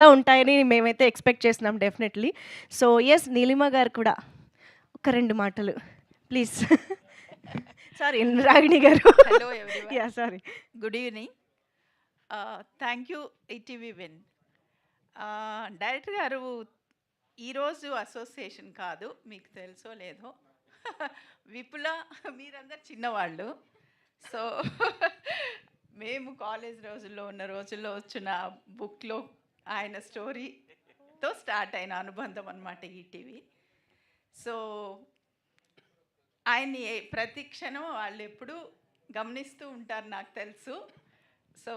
ఉంటాయని మేమైతే ఎక్స్‌పెక్ట్ చేస్తున్నాం డెఫినెట్‌లీ. సో, యెస్ నీలిమ గారు కూడా ఒక 2 మాటలు ప్లీజ్. సారీ రాగిణి గారు. Hello everyone. Yeah! Sorry. Good evening. Thank you ETV win. Director గారు ఈరోజు అసోసియేషన్ కాదు, మీకు తెలుసో లేదో. విపుల మీరందరు చిన్నవాళ్ళు. సో మేము కాలేజ్ రోజుల్లో ఉన్న రోజుల్లో వచ్చిన బుక్లో ఆయన స్టోరీతో స్టార్ట్ అయిన అనుబంధం అన్నమాట ఈటీవీ. సో ఆయన్ని ప్రతి క్షణం వాళ్ళు ఎప్పుడూ గమనిస్తూ ఉంటారు, నాకు తెలుసు. So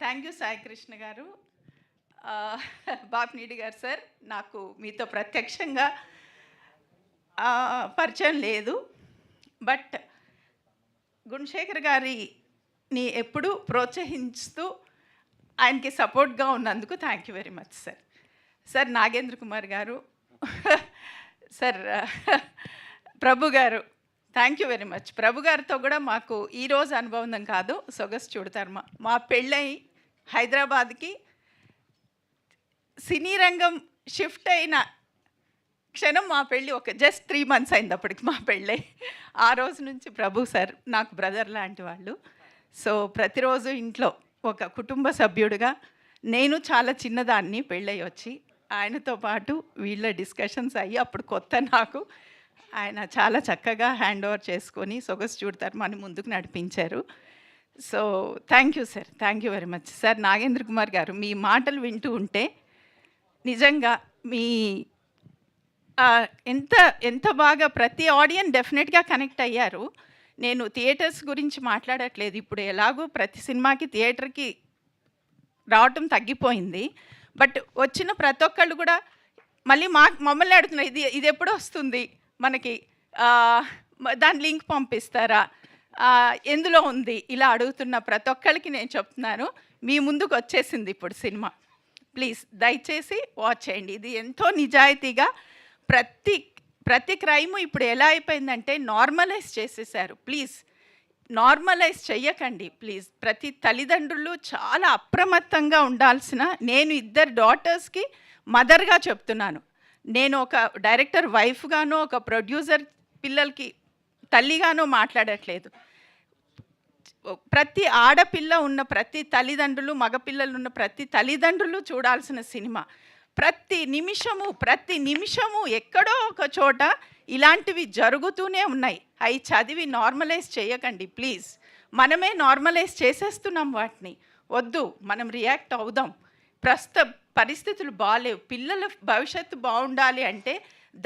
thank you Sai Krishna గారు. బాపినీడి గారు సార్, నాకు మీతో ప్రత్యక్షంగా పరిచయం లేదు, బట్ గుణశేఖర్ గారిని ఎప్పుడూ ప్రోత్సహిస్తూ ఆయనకి సపోర్ట్గా ఉన్నందుకు thank you very much sir. Sir Nagendra Kumar గారు, సార్ ప్రభు గారు, థ్యాంక్ యూ వెరీ మచ్. ప్రభు గారితో కూడా మాకు ఈరోజు అనుబంధం కాదు, సొగసు చూడతారు. మా పెళ్ళై హైదరాబాద్కి సినీ రంగం షిఫ్ట్ అయిన క్షణం మా పెళ్ళి ఒక జస్ట్ 3 months అయింది అప్పటికి మా పెళ్ళై. ఆ రోజు నుంచి ప్రభు సార్ నాకు బ్రదర్ లాంటి వాళ్ళు. సో ప్రతిరోజు ఇంట్లో ఒక కుటుంబ సభ్యుడిగా, నేను చాలా చిన్నదాన్ని పెళ్ళై వచ్చి, ఆయనతో పాటు వీళ్ళ డిస్కషన్స్ అయ్యి అప్పుడు కొత్త నాకు, ఆయన చాలా చక్కగా హ్యాండ్ ఓవర్ చేసుకొని సొగసు చూడతారు మన ముందుకు నడిపించారు. So thank you sir, thank you very much sir. Nagendra Kumar గారు, మీ మాటలు వింటూ ఉంటే నిజంగా మీ ఎంత బాగా ప్రతి ఆడియన్స్ డెఫినెట్గా కనెక్ట్ అయ్యారు. నేను థియేటర్స్ గురించి మాట్లాడట్లేదు, ఇప్పుడు ఎలాగో ప్రతి సినిమాకి థియేటర్కి రావటం తగ్గిపోయింది. బట్ వచ్చిన ప్రతి ఒక్కళ్ళు కూడా మళ్ళీ మమ్మల్ని అడుగుతున్నారు, ఇది ఎప్పుడు వస్తుంది మనకి, దాని లింక్ పంపిస్తారా, ఎందులో ఉంది, ఇలా అడుగుతున్న ప్రతి ఒక్కరికి నేను చెప్తున్నాను, మీ ముందుకు వచ్చేసింది ఇప్పుడు సినిమా. ప్లీజ్ దయచేసి వాచ్ చేయండి. ఇది ఎంతో నిజాయితీగా ప్రతి క్రైము ఇప్పుడు ఎలా అయిపోయిందంటే నార్మలైజ్ చేసేసారు. ప్లీజ్ నార్మలైజ్ చెయ్యకండి ప్లీజ్. ప్రతి తల్లిదండ్రులు చాలా అప్రమత్తంగా ఉండాల్సిన, నేను 2 డాటర్స్కి మదర్గా చెప్తున్నాను. నేను ఒక డైరెక్టర్ వైఫ్గానో, ఒక ప్రొడ్యూసర్ పిల్లలకి తల్లిగానో మాట్లాడట్లేదు. ప్రతి ఆడపిల్ల ఉన్న ప్రతి తల్లిదండ్రులు, మగపిల్లలు ఉన్న ప్రతి తల్లిదండ్రులు చూడాల్సిన సినిమా. ప్రతి నిమిషము ఎక్కడో ఒక చోట ఇలాంటివి జరుగుతూనే ఉన్నాయి. అవి చదివి నార్మలైజ్ చేయకండి ప్లీజ్. మనమే నార్మలైజ్ చేసేస్తున్నాం వాటిని. వద్దు, మనం రియాక్ట్ అవుదాం. ప్రస్తుత పరిస్థితులు బాగాలేవు, పిల్లల భవిష్యత్తు బాగుండాలి అంటే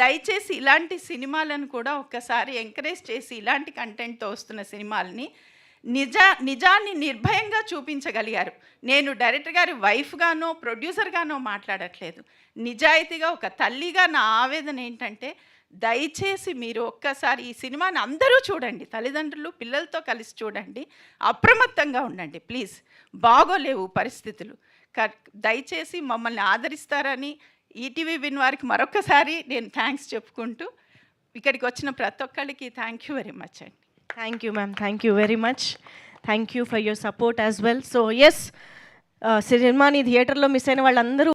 దయచేసి ఇలాంటి సినిమాలను కూడా ఒక్కసారి ఎంకరేజ్ చేసి, ఇలాంటి కంటెంట్తో వస్తున్న సినిమాలని నిజాన్ని నిర్భయంగా చూపించగలిగారు. నేను డైరెక్టర్ గారి వైఫ్గానో ప్రొడ్యూసర్గానో మాట్లాడట్లేదు, నిజాయితీగా ఒక తల్లిగా నా ఆవేదన ఏంటంటే, దయచేసి మీరు ఒక్కసారి ఈ సినిమాని అందరూ చూడండి, తల్లిదండ్రులు పిల్లలతో కలిసి చూడండి, అప్రమత్తంగా ఉండండి ప్లీజ్. బాగోలేవు పరిస్థితులు. దయచేసి మమ్మల్ని ఆదరిస్తారని ఈటీవీ విన్ వారికి మరొకసారి నేను థ్యాంక్స్ చెప్పుకుంటూ, ఇక్కడికి వచ్చిన ప్రతి ఒక్కరికి థ్యాంక్ యూ వెరీ మచ్ అండి. Thank you ma'am, thank you very much. Thank you for your support as well. So yes, సినిమాని థియేటర్లో మిస్ అయిన వాళ్ళందరూ